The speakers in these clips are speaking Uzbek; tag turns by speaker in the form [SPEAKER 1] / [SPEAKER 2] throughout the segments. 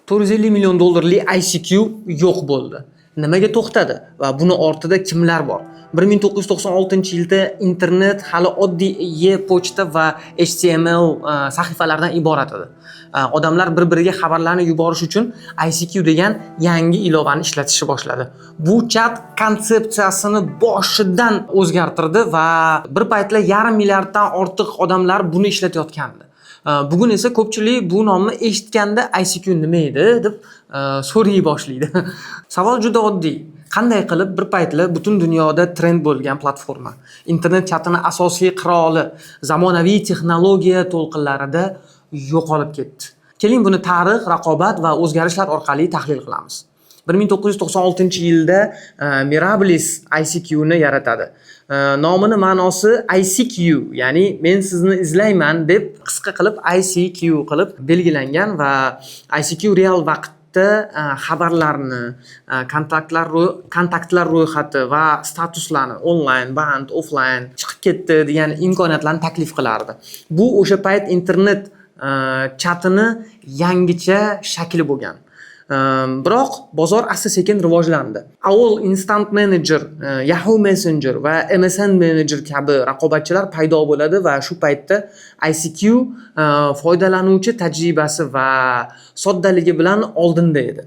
[SPEAKER 1] $450 million ICQ yo'q bo'ldi. Nimaga to'xtadi va buni ortida kimlar bor? 1996-yilda internet hali oddiy e-pochta va HTML sahifalardan iborat edi. Odamlar bir-biriga xabarlarni yuborish uchun ICQ degan yangi ilovani ishlatishni boshladi. Bu chat konsepsiyasini boshidan o'zgartirdi va bir paytlar 1,5 milliarddan ortiq odamlar buni ishlatayotgandi. Bugun esa ko'pchilik bu nomni eshitganda ICQ nima edi deb so'ray boshlaydi. Savol juda oddiy. Qanday qilib bir paytlar butun dunyoda trend bo'lgan platforma, internet chatini asosiy qiroli zamonaviy texnologiya to'lqinlarida yo'qolib ketdi? Keling buni tarix, raqobat va o'zgarishlar orqali tahlil qilamiz. 1996-yilda Mirabilis ICQ ni yaratadi. Nomini ma'nosi ICQ, ya'ni men sizni izlayman deb qisqa qilib ICQ qilib belgilangan va ICQ real vaqtda xabarlarni, kontaktlar ro'yxati va statuslarni onlayn, band, offlayn chiqib ketdi degan imkoniyatlarni taklif qilardi. Bu o'sha payt internet chatini yangicha shakli bo'lgan. Biroq bozor asta-sekin rivojlandi. AOL Instant Manager, Yahoo Messenger va MSN Manager kabi raqobatchilar paydo bo'ladi va shu paytda ICQ foydalanuvchi tajribasi va soddaligi bilan oldinda edi.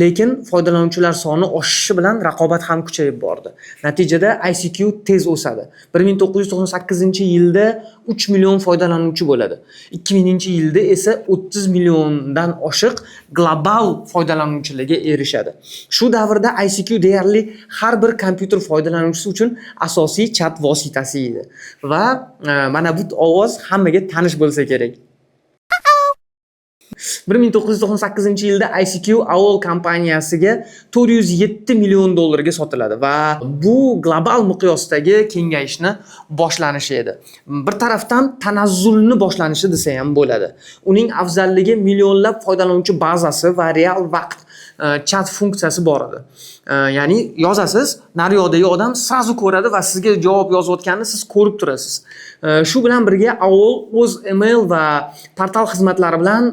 [SPEAKER 1] Lekin foydalanuvchilar soni oshishi bilan raqobat ham kuchayib bordi. Natijada ICQ tez o'sadi. 1998-yilda 3 million foydalanuvchi bo'ladi. 2000-yilda esa 30 milliondan oshiq global foydalanuvchilarga erishadi. Shu davrda ICQ deyarli har bir kompyuter foydalanuvchisi uchun asosiy chat vositasi edi. Va mana bu ovoz hammaga tanish bo'lsa kerak. 1998-yilda ICQ AOL kompaniyasiga $407 million sotiladi va bu global miqyosdagi kengayishni boshlanishi edi. Bir tarafdan tanazzulni boshlanishi desa ham bo'ladi. Uning afzalligi millionlab foydalanuvchi bazasi va real vaqt chat funksiyasi bor edi. Ya'ni yozasiz, nariyodagi odam srazu ko'radi va sizga javob yozayotganini siz ko'rib turasiz. Shu bilan birga AOL o'z email va portal xizmatlari bilan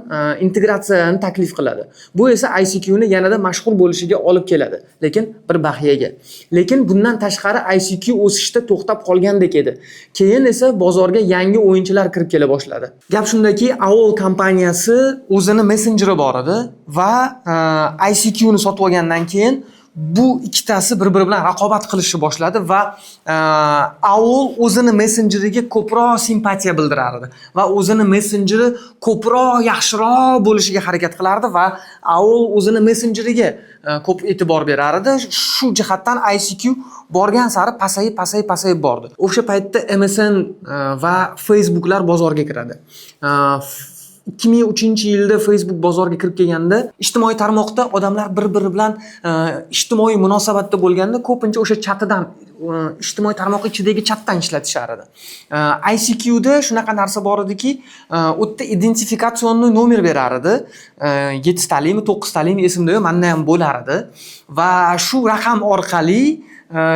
[SPEAKER 1] integratsiyani taklif qiladi. Bu esa ICQ ni yanada mashhur bo'lishiga olib keladi, lekin bir bahiyaga. Lekin bundan tashqari ICQ o'sishda to'xtab qolgandek edi. Keyin esa bozorga yangi o'yinchilar kirib kela boshladi. Gap shundaki, AOL kompaniyasi o'zini messengeri bor edi va ICQ ni sotib olgandan keyin bu ikkitasi bir-biri bilan raqobat qilishni boshladi va AOL o'zini messengeriga ko'proq simpatiya bildirardi va o'zini messengeri ko'proq yaxshiroq bo'lishiga harakat qilardi va AOL o'zini messengeriga ko'p e'tibor berardi. Shu jihatdan ICQ borgan sari pasayib bordi. O'sha paytda MSN va Facebooklar bozorga kiradi. 2003-yilda Facebook bozorga kirib kelganda, ijtimoiy tarmoqda odamlar bir-biri bilan ijtimoiy munosabatda bo'lganda ko'pincha o'sha chatidan, ijtimoiy tarmoq ichidagi chatdan ishlatishar edi. ICQ da shunaqa narsa bor ediki, u yerda identifikatsionni nomer berar edi. 7 talimi, 9 talimi esimda yo'q, menda ham bo'lar edi va shu raqam orqali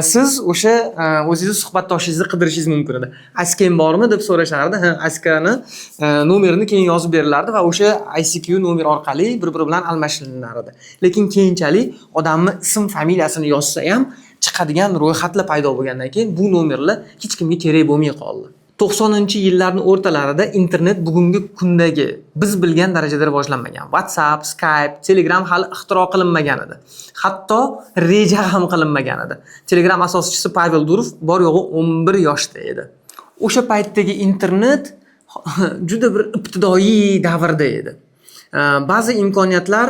[SPEAKER 1] siz o'sha o'zingiz suhbatdoshingizni qidirishingiz mumkin edi. Askam bormi deb so'rashardi. Askani nomerini keyin yozib berilardi va o'sha ICQ nomer orqali bir-biri bilan almashinar edi. Lekin keyinchalik odamning ism familiyasini yozsa ham chiqadigan ro'yxatlar paydo bo'lgandan keyin bu nomerlar hech kimga kerak bo'lmay qoldi. 90-yillarning o'rtalarida internet bugungi kundagi biz bilgan darajada rivojlanmagan. WhatsApp, Skype, Telegram hali ixtiro qilinmagan edi. Hatto reja ham qilinmagan edi. Telegram asoschisi Pavel Durov bor yo'g'i 11 yoshda edi. O'sha paytdagi internet juda bir ibtidoiy davrda edi. Ba'zi imkoniyatlar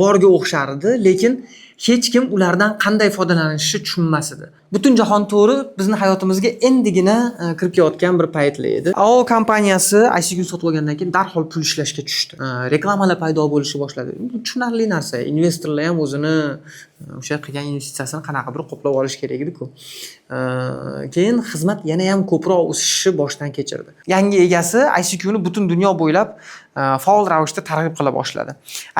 [SPEAKER 1] borga o'xshardi, lekin hech kim ulardan qanday foydalanishni tushunmas edi. Butun jahon to'ri bizning hayotimizga endigina kirib kelayotgan bir paytlar edi. AOL kompaniyasi ICQ sotib olgandan keyin darhol pul ishlashga tushdi. Reklamalar paydo bo'lishni boshladi. Bu tushunarli narsa. Investorlar ham o'zini o'sha qilgan investitsiyasini qanaqa bir qoplab olish kerak edi-ku. Keyin xizmat yana ham ko'proq o'sishni boshdan kechirdi. Yangi egasi ICQ ni butun dunyo bo'ylab faol ravishda targ'ib qila boshladi.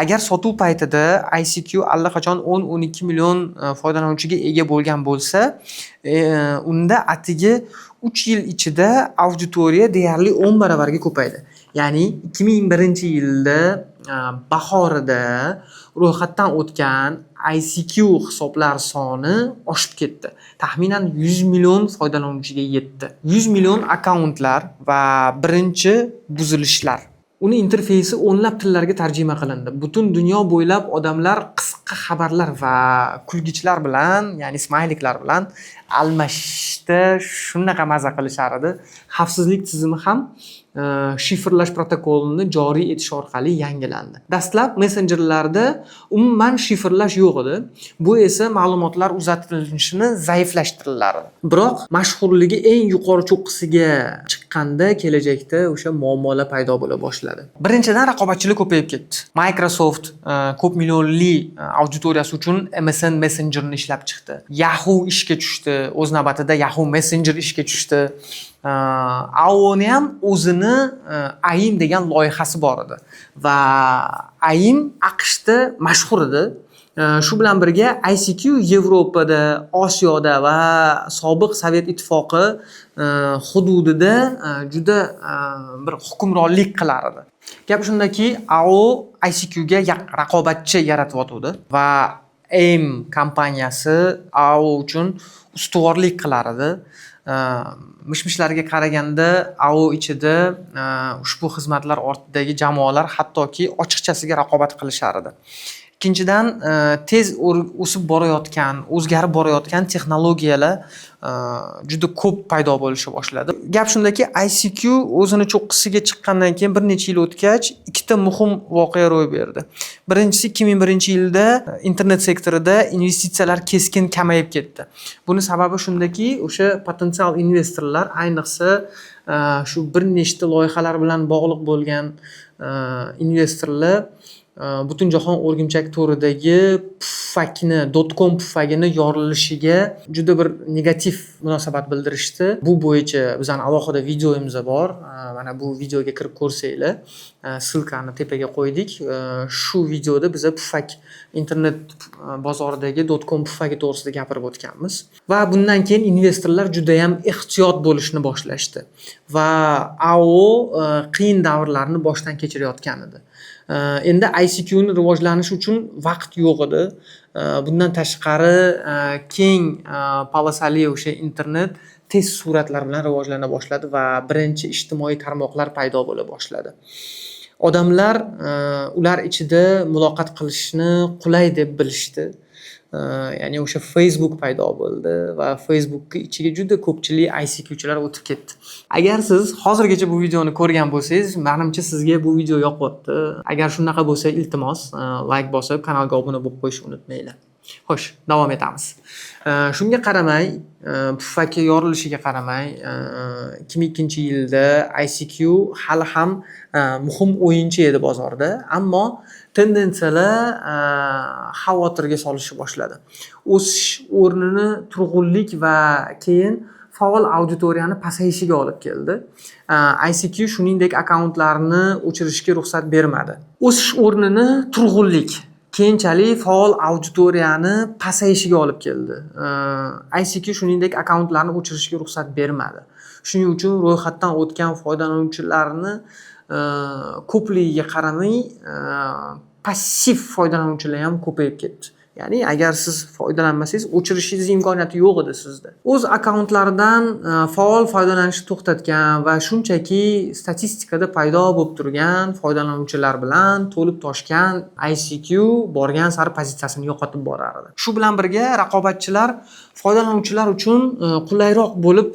[SPEAKER 1] Agar sotuv paytida ICQ allaqachon 10-12 million foydalanuvchiga ega bo'lgan bo'lsa, unda atigi 3 yil ichida auditoriya deyarli 10 baravarga ko'paydi. Ya'ni 2001-yilda bahorida ro'yxatdan o'tgan ICQ hisoblar soni oshib ketdi. Taxminan 100 million foydalanuvchiga yetdi. 100 million akkauntlar va birinchi buzilishlar. Uni interfeysi o'nlab tillarga tarjima qilindi. Butun dunyo bo'ylab odamlar qisqa xabarlar va kulgichlar bilan, ya'ni smayliklar bilan almashishda shunaqa maza qilishar edi. Xavfsizlik tizimi ham shifrlash protokolini joriy etish orqali yangilandi. Dastlab messenjerlarda umuman shifrlash yo'q edi. Bu esa ma'lumotlar uzatilishini zaiflashtirardi. Biroq mashhurligi eng yuqori cho'qqisiga chiqqanda kelajakda o'sha muammolar paydo bo'la boshladi. Birinchidan raqobatchilik ko'payib ketdi. Microsoft ko'p millionli auditoriyasi uchun MSN Messengerni ishlab chiqdi. Yahoo ishga tushdi. O'z navbatida Yahoo Messenger ishga tushdi. AOL'ni ham o'zini AIM degan loyihasi bor edi va AIM AQShda mashhur edi. Shu bilan birga ICQ Yevropada, Osiyoda va sobiq Sovet ittifoqi hududida juda bir hukmronlik qilar edi. Gap shundaki, AOL ICQga raqobatchi yaratyotdi va AIM kompaniyasi AOL uchun ustuvorlik qilar edi. Mishmishlarga qaraganda AOL ichida ushbu xizmatlar ortidagi jamoalar hattoki ochiqchasiga raqobat qilishar edi. Ikkinchidan, tez o'sib borayotgan, o'zgarib borayotgan texnologiyalar juda ko'p paydo bo'lisha boshladi. Gap shundaki, ICQ o'zini cho'qqisiga chiqqandan keyin bir necha yil o'tgach, ikkita muhim voqea ro'y berdi. Birinchisi, 2001-yilda internet sektorida investitsiyalar keskin kamayib ketdi. Buni sababi shundaki, o'sha potensial investorlar, ayniqsa shu bir nechta loyihalar bilan bog'liq bo'lgan investorlar Butunjahon o'rgimchak to'ridagi pufakni, .com pufagini yorilishiga juda bir negativ munosabat bildirishdi. Bu bo'yicha bizning alohida videomiz bor. Mana bu videoga kirib ko'rsanglar, silkani tepaga qo'ydik. Shu videoda biz pufak internet bozoridagi .com pufagi to'g'risida gapirib o'tganmiz. Va bundan keyin investorlar juda ham ehtiyot bo'lishni boshlashdi va AOL qiyin davrlarni boshdan kechirayotgan edi. Endi ICQni rivojlanishi uchun vaqt yo'q edi. Bundan tashqari keng polosali o'sha internet tez sur'atlar bilan rivojlana boshladi va birinchi ijtimoiy tarmoqlar paydo bo'la boshladi. Odamlar ular ichida muloqot qilishni qulay deb bilishdi. Ya'ni o'sha Facebook paydo bo'ldi va Facebookning ichiga juda ko'pchilik ICQchilar o'tib ketdi. Agar siz hozirgacha bu videoni ko'rgan bo'lsangiz, menimcha sizga bu video yoqyapti. Agar shunaqa bo'lsa, iltimos like bosib, kanalga obuna bo'lib qo'yishni unutmanglar. Xo'sh, davom etamiz. Shunga qaramay, pufakka yorilishiga qaramay, 2002-yilda ICQ hali ham muhim o'yinchi edi bozorda, ammo tendensiyalar xavotirga solishni boshladi. O'sish o'rnini turg'unlik va keyin faol auditoriyani pasayishiga olib keldi. ICQ shuningdek akkauntlarni o'chirishga ruxsat bermadi. O'sish o'rnini turg'unlik keyinchalik faol auditoriyani pasayishiga olib keldi. ICQ shuningdek akkauntlarni o'chirishga ruxsat bermadi. Shuning uchun ro'yxatdan o'tgan foydalanuvchilarni ko'pligiga qaramay passiv foydalanuvchilar ham ko'payib ketdi. Ya'ni agar siz foydalanmasangiz, o'chirishingiz imkoniyati yo'q edi sizda. O'z akkauntlaridan faol foydalanishni to'xtatgan va shunchaki statistikada paydo bo'lib turgan foydalanuvchilar bilan to'lib toshgan ICQ borgan sari pozitsiyasini yo'qotib borardi. Shu bilan birga raqobatchilar foydalanuvchilar uchun qulayroq bo'lib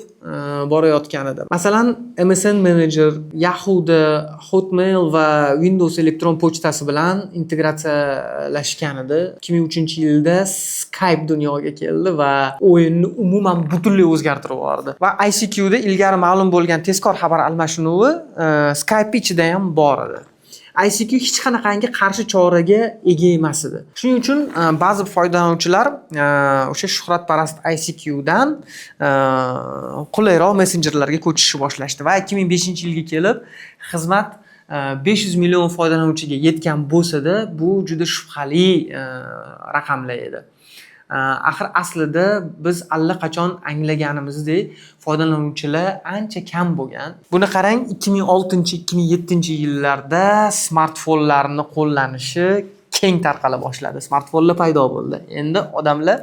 [SPEAKER 1] borayotgan edi. Masalan, MSN Manager, Yahoo'da Hotmail va Windows elektron pochtasi bilan integratsiyalashgan edi. 2003-yilda Skype dunyoga keldi va o'yinni umuman butunlay o'zgartirib yubordi. Va ICQda ilgari ma'lum bo'lgan tezkor xabar almashinuvi Skype ichida ham bor edi. ICQ hech qanaqangi qarshi choraga ega emas edi. Shuning uchun ba'zi foydalanuvchilar o'sha shuhratparast ICQdan qulayroq messenjerlarga ko'chishni boshlashdi va 2005-yilga kelib xizmat 500 million foydalanuvchiga yetgan bo'lsa-da, bu juda shubhali raqamlar edi. Axir aslida biz allaqachon anglaganimizdek foydalanuvchilar ancha kam bo'lgan. Buni qarang, 2006-2007-yillarda smartfonlarni qo'llanishi keng tarqala boshladi. Smartfonlar paydo bo'ldi. Endi odamlar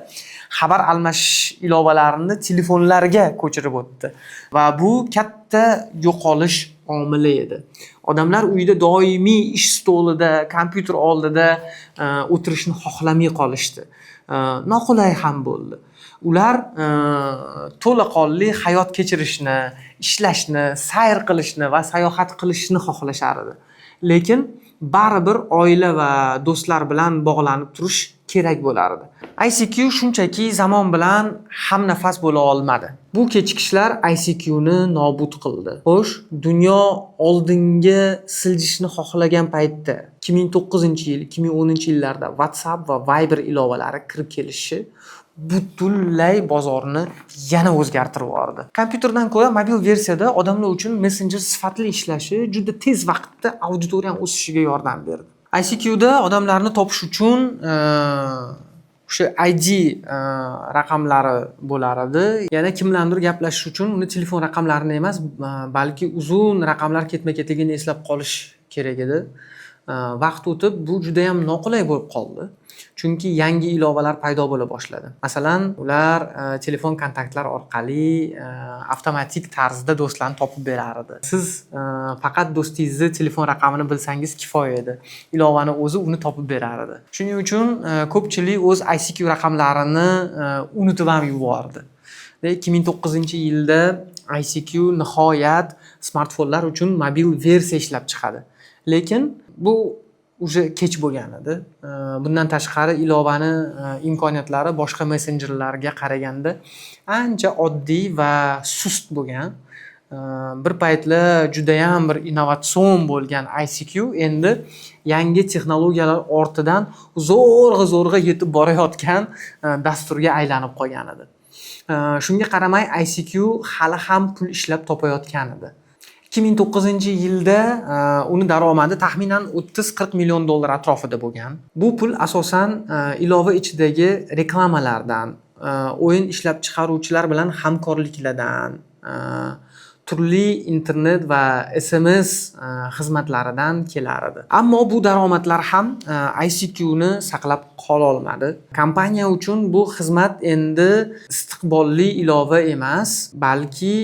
[SPEAKER 1] xabar almashish ilovalarini telefonlarga ko'chirib o'tdi va bu katta yo'qolish omili edi. Odamlar uyda doimiy ish stolida, kompyuter oldida o'tirishni xohlamay qolishdi. Noqulay ham bo'ldi. Ular to'laqonli hayot kechirishni, ishlashni, sayr qilishni va sayohat qilishni xohlashar edi. Lekin baribir oila va do'stlar bilan bog'lanib turish kerak bo'lardi. ICQ shunchaki zamon bilan hamnafas bo'la olmadi. Bu kechikishlar ICQni nobud qildi. Xo'sh, dunyo oldinga siljishni xohlagan paytda 2009-yil, 2010-yillarda WhatsApp va Viber ilovalari kirib kelishi butunlay bozorni yana o'zgartirib yubordi. Kompyuterdan ko'ra mobil versiyada odamlar uchun messenjer sifatli ishlashi juda tez vaqtda auditoriyani o'sishiga yordam berdi. ICQda odamlarni topish uchun o'sha ID raqamlari bo'lar edi. Yana kimlardir gaplashish uchun uni telefon raqamlarini emas, balki uzun raqamlar ketma-ketligini eslab qolish kerak edi. Vaqt o'tib bu juda ham noqulay bo'lib qoldi. Chunki yangi ilovalar paydo bo'la boshladi. Masalan, ular telefon kontaktlar orqali avtomatik tarzda do'stlarni topib berar edi. Siz faqat do'stingizni telefon raqamini bilsangiz kifoya edi. Ilovani o'zi uni topib berar edi. Shuning uchun ko'pchilik o'z ICQ raqamlarini unutib ham yubordi. 2009-yilda ICQ nihoyat smartfonlar uchun mobil versiya ishlab chiqadi. Lekin bu уже kech bo'lgan edi. Bundan tashqari ilovani imkoniyatlari boshqa messenjerlarga qaraganda ancha oddiy va sust bo'lgan. Bir paytlar juda ham bir innovatsion bo'lgan ICQ endi yangi texnologiyalar ortidan zo'rg'a yetib borayotgan dasturga aylanib qolgan edi. Shunga qaramay ICQ hali ham pul ishlab topayotgan edi. 2009-yilda uni daromadi taxminan 30-40 million dollar atrofida bo'lgan. Bu pul asosan ilova ichidagi reklamalardan, o'yin ishlab chiqaruvchilar bilan hamkorliklardan, turli internet va SMS xizmatlaridan kelar edi. Ammo bu daromadlar ham ICQni saqlab qola olmadi. Kompaniya uchun bu xizmat endi istiqbolli ilova emas, balki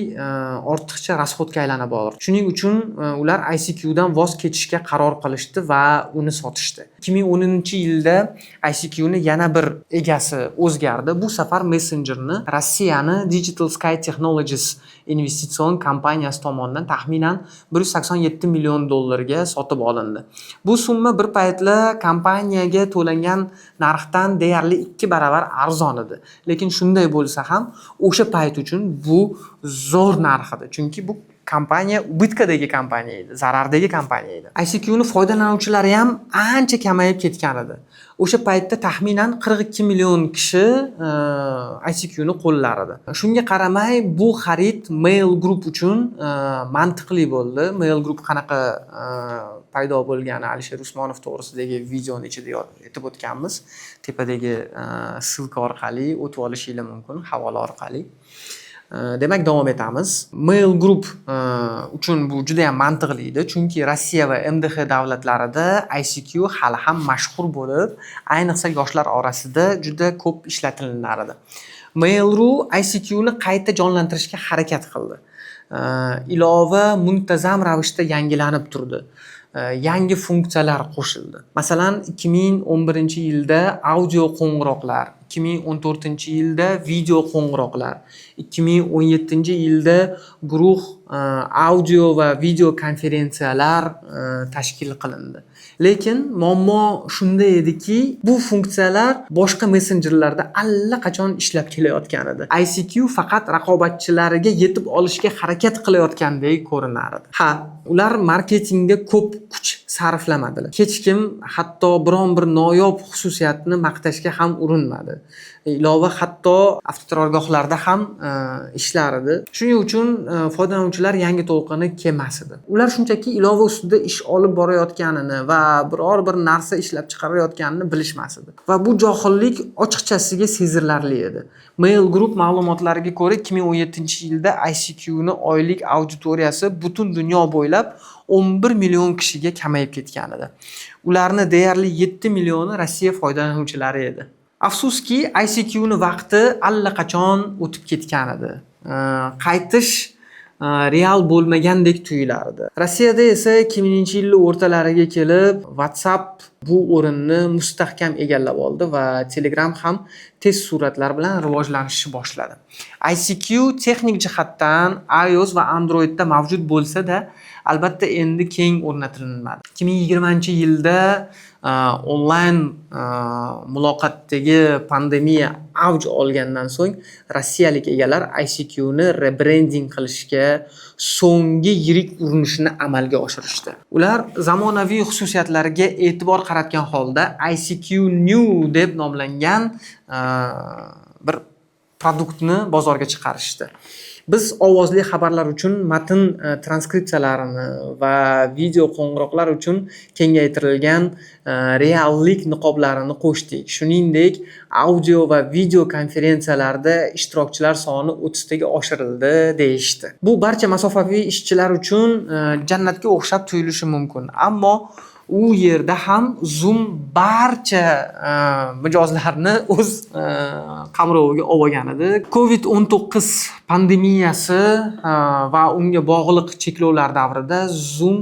[SPEAKER 1] ortiqcha rasxodga aylanib bordi. Shuning uchun ular ICQdan voz kechishga qaror qilishdi va uni sotishdi. 2010-yilda ICQni yana bir egasi o'zgardi. Bu safar messenjerni Rossiyani Digital Sky Technologies investitsion kompaniyasi tomonidan taxminan 187 million dollarga sotib olindi. Bu summa bir paytlar kompaniyaga to'langan narxdan deyarli 2 baravar arzon edi. Lekin shunday bo'lsa ham o'sha payt uchun bu zo'r narx edi. Chunki bu kompaniya ubitqadagi kompaniya edi, zarardagi kompaniya edi. ICQni foydalanuvchilari ham ancha kamayib ketgan edi. O'sha paytda taxminan 42 million kishi ICQni qo'llar edi. Shunga qaramay bu xarid Mail Group uchun mantiqli bo'ldi. Mail Group qanaqa paydo bo'lgani Alisher Usmonov to'g'risidagi videoni ichida aytib o'tganmiz. Tepadagi ssilka orqali o'tib olishingiz mumkin, havola orqali. Demak, davom etamiz. Mail Group uchun bu juda ham mantiqli edi, chunki Rossiya va MDH davlatlarida ICQ hali ham mashhur bo'lib, ayniqsa yoshlar orasida juda ko'p ishlatilar edi. Mail.ru ICQni qayta jonlantirishga harakat qildi. Ilova muntazam ravishda yangilanib turdi. Yangi funksiyalar qo'shildi. Masalan, 2011-yilda audio qo'ng'iroqlar, 2014-yilda video qo'ng'iroqlar, 2017-yilda guruh audio va video konferensiyalar tashkil qilindi. Lekin muammo shunda ediki, bu funksiyalar boshqa messenjerlarda allaqachon ishlab kelayotgan edi. ICQ faqat raqobatchilariga yetib olishga harakat qilayotgandek ko'rinardi. Ular marketingga ko'p kuch sarflamadilar. Hech kim hatto biron bir noyob xususiyatni maqtashga ham urinmadi. Ilova hatto avtoturargohlarda ham ishlar edi. Shuning uchun foydalanuvchilar yangi to'lqini kelmas edi. Ular shunchaki ilova ustida ish olib borayotganini va biror bir narsa ishlab chiqarayotganini bilishmas edi. Va bu johillik ochiqchasiga sezirlarli edi. Mail Group ma'lumotlariga ko'ra 2017-yilda ICQ ni oylik auditoriyasi butun dunyo bo'ylab 11 million kishiga kamayib ketgan edi. Ularning deyarli 7 millioni Rossiya foydalanuvchilari edi. Afsuski, ICQ ni vaqti allaqachon o'tib ketgan edi. Qaytish real bo'lmagandek tuyulardi. Rossiyada esa 2000-yil o'rtalariga kelib WhatsApp bu o'rinni mustahkam egallab oldi va Telegram ham tez sur'atlar bilan rivojlanishni boshladi. ICQ texnik jihatdan iOS va Androidda mavjud bo'lsa-da, albatta endi keng o'rnatilmadi. 2020-yilda onlayn muloqotdagi pandemiya avj olgandan so'ng rossiyalik egalar ICQ ni rebranding qilishga so'nggi yirik urinishni amalga oshirishdi. Ular zamonaviy xususiyatlariga e'tibor qaratgan holda ICQ New deb nomlangan bir produktni bozorga chiqarishdi. Biz ovozli xabarlar uchun matn transkripsiyalarini va video qo'ng'iroqlar uchun kengaytirilgan reallik niqoblarini qo'shdik. Shuningdek, audio va video konferensiyalarda ishtirokchilar soni 30 taga oshirildi deyishdi. Bu barcha masofaviy ishchilar uchun jannatga o'xshab tuyulishi mumkin, ammo u yerda ham Zoom barcha mijozlarni o'z qamroviga olgan edi. COVID-19 pandemiyasi va unga bog'liq cheklovlar davrida Zoom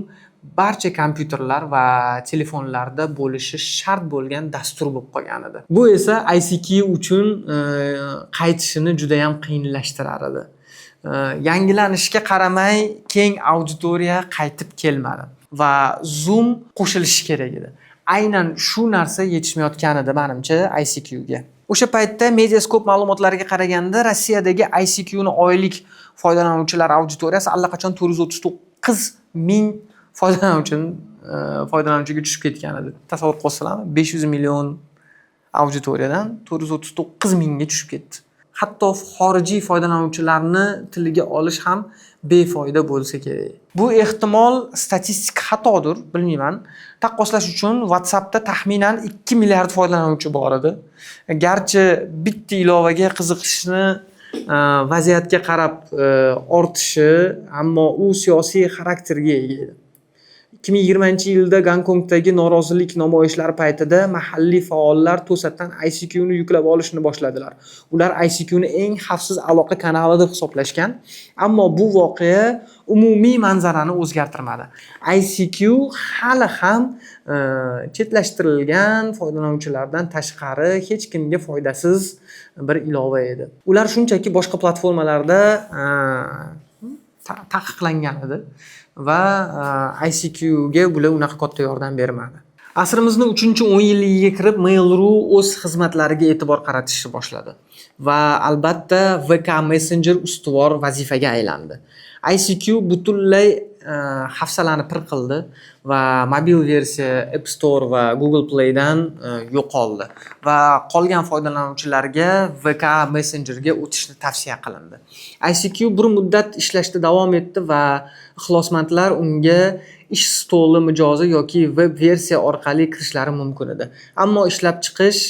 [SPEAKER 1] barcha kompyuterlar va telefonlarda bo'lishi shart bo'lgan dastur bo'lib qolgan edi. Bu esa ICQ uchun qaytishini juda ham qiyinlashtirar edi. Yangilanishga qaramay keng auditoriya qaytib kelmadi va Zoom qo'shilishi kerak edi. Aynan shu narsa yetishmayotgan edi menimcha ICQ ga. O'sha paytda Mediascope ma'lumotlariga qaraganda Rossiyadagi ICQ ni oylik foydalanuvchilar auditoriyasi allaqachon 439 ming foydalanuvchiga tushib ketgan edi. Tasavvur qilsanglar, 500 million auditoriyadan 439 mingga tushib ketdi. Hatto xorijiy foydalanuvchilarni tiliga olish ham befoyda bo'lsa kerak. Bu ehtimol statistik xatodir, bilmayman. Taqqoslash uchun WhatsAppda taxminan 2 milliard foydalanuvchi bor edi. Garchi bitta ilovaga qiziqishni vaziyatga qarab ortishi, ammo u siyosiy xarakterga ega edi. 2020-yilda Gonkongdagi norozilik namoyishlari paytida mahalliy faollar to'satdan ICQ ni yuklab olishni boshladilar. Ular ICQ ni eng xavfsiz aloqa kanali deb hisoblashgan, ammo bu voqea umumiy manzarani o'zgartirmadi. ICQ hali ham chetlashtirilgan foydalanuvchilardan tashqari hech kimga foydasiz bir ilova edi. Ular shunchaki boshqa platformalarda taqiqlangan edi va ICQ ga bular unaqa katta yordam bermadi. Asrimizning 3-10 yilligiga kirib Mail.ru o'z xizmatlariga e'tibor qaratishni boshladi va albatta VK Messenger ustuvor vazifaga aylandi. ICQ butunlay hafsalani pir qildi va mobil versiya App Store va Google Play dan yo'qoldi va qolgan foydalanuvchilarga VK Messengerga o'tishni tavsiya qilindi. ICQ bir muddat ishlashda davom etdi va ixlosmandlar unga ish stoli mijozi yoki web versiya orqali kirishlari mumkin edi. Ammo ishlab chiqish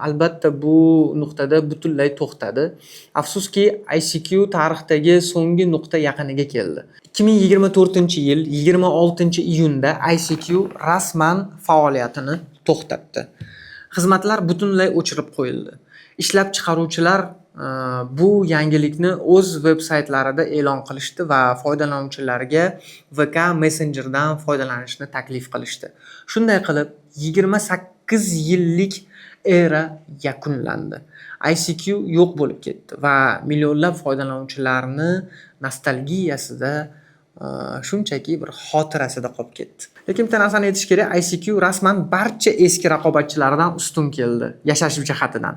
[SPEAKER 1] albatta bu nuqtada butunlay to'xtadi. Afsuski, ICQ tarixdagi so'nggi nuqta yaqiniga keldi. 2024-yil 26-iyunda ICQ rasman faoliyatini to'xtatdi. Xizmatlar butunlay o'chirib qo'yildi. Ishlab chiqaruvchilar bu yangilikni o'z veb-saytlarida e'lon qilishdi va foydalanuvchilarga VK Messengerdan foydalanishni taklif qilishdi. Shunday qilib, 28 yillik era yakunlandi. ICQ yo'q bo'lib ketdi va millionlab foydalanuvchilarni nostalgiyasida shunchaki bir xotirasida qolib ketdi. Lekin bitta narsani aytish kerak, ICQ rasman barcha eski raqobatchilaridan ustun keldi yashash jihatidan.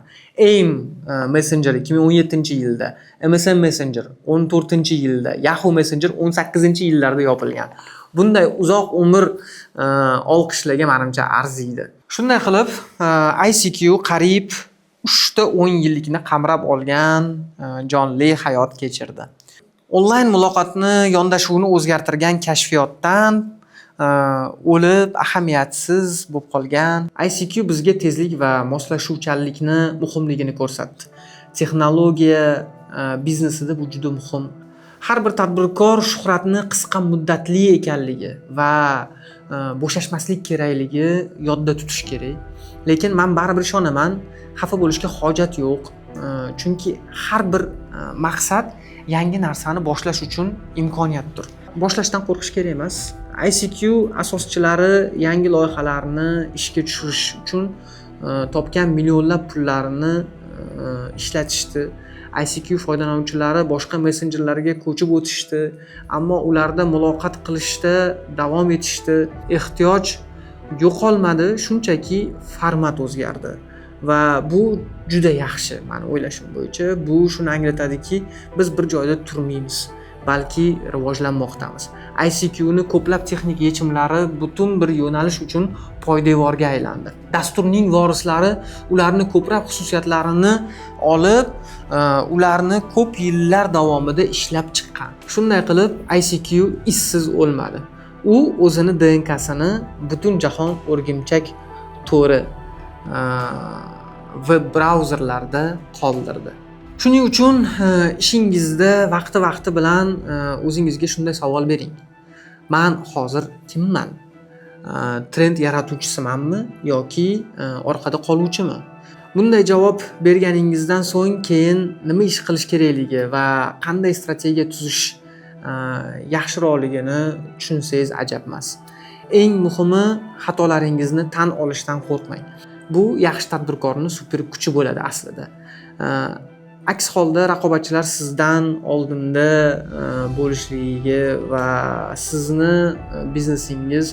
[SPEAKER 1] AIM Messenger 2017-yilda, MSN Messenger 14-yilda, Yahoo Messenger 18-yillarda yopilgan. Bunday uzoq umr olqishlaga menimcha arziydi. Shunday qilib, ICQ qariyb uchta 10 yillikni qamrab olgan jonli hayot kechirdi. Onlayn muloqotni yondashuvni o'zgartirgan kashfiyotdan o'lib ahamiyatsiz bo'lib qolgan ICQ bizga tezlik va moslashuvchanlikni muhimligini ko'rsatdi. Texnologiya biznesida bu juda muhim. Har bir tadbirkor shuhratni qisqa muddatli ekanligi va bo'shashmaslik kerakligi yodda tutish kerak. Lekin men baribir ishonaman, xafa bo'lishga hojat yo'q. Chunki har bir maqsad yangi narsani boshlash uchun imkoniyatdir. Boshlashdan qo'rqish kerak emas. ICQ asoschilari yangi loyihalarni ishga tushirish uchun topgan millionlab pullarini ishlatishdi. ICQ foydalanuvchilari boshqa messenjerlarga ko'chib o'tishdi, ammo ularda muloqot qilishda davom etishdi. Ehtiyoj yo'qolmadi, shunchaki format o'zgardi. Va bu juda yaxshi, men o'ylashim bo'yicha. Bu shuni anglatadiki, biz bir joyda turmaymiz, balki rivojlanmoqdamiz. ICQ ni ko'plab texnik yechimlari butun bir yo'nalish uchun poydevorga aylandi. Dasturning vorislari ularni ko'plab xususiyatlarini olib, ularni ko'p yillar davomida ishlab chiqqan. Shunday qilib, ICQ izsiz o'lmadi. U o'zini DNKsini butun jahon o'rgimchak to'ri web brauzerlarda qoldirdi. Shuning uchun ishingizda vaqti bilan o'zingizga shunday savol bering. Men hozir kimman? Trend yaratuvchisimanmi yoki orqada qoluvchiman? Bunday javob berganingizdan so'ng keyin nima ish qilish kerakligi va qanday strategiya tuzish yaxshiroqligini tushunsangiz ajab emas. Eng muhimi, xatolaringizni tan olishdan qo'rqmang. Bu yaxshi tadbirkorning super kuchi bo'ladi aslida. Aks holda raqobatchilar sizdan oldinda bo'lishligiga va sizni biznesingiz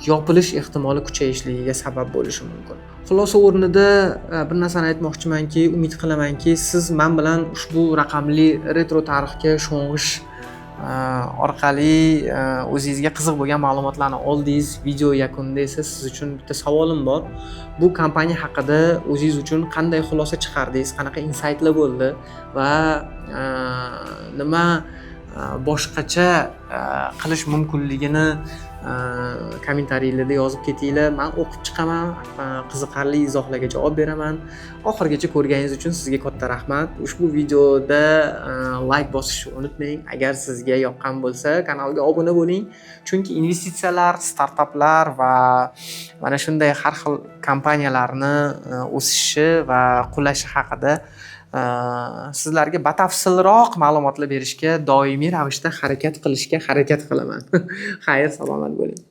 [SPEAKER 1] yopilish ehtimoli kuchayishligiga sabab bo'lishi mumkin. Xulosa o'rnida bir narsani aytmoqchimanki, umid qilamanki, siz men bilan ushbu raqamli retro tarixga sho'ng'ish orqali o'zingizga qiziq bo'lgan ma'lumotlarni oldingiz. Video yakunida esa siz uchun bitta savolim bor. Bu kompaniya haqida o'zingiz uchun qanday xulosa chiqardingiz? Qanaqa insightlar bo'ldi va nima boshqacha qilish mumkinligini kommentariylarda yozib ketinglar. Men o'qib chiqaman, qiziqarli izohlarga javob beraman. Oxirigacha ko'rganingiz uchun sizga katta rahmat. Ushbu videoda like bosishni unutmang. Agar sizga yoqqan bo'lsa, kanalga obuna bo'ling. Chunki investitsiyalar, startaplar va mana shunday har xil kompaniyalarni o'sishi va qulashi haqida sizlarga batafsilroq ma'lumotlar berishga doimiy ravishda harakat qilishga harakat qilaman. Xayr, salomat bo'ling.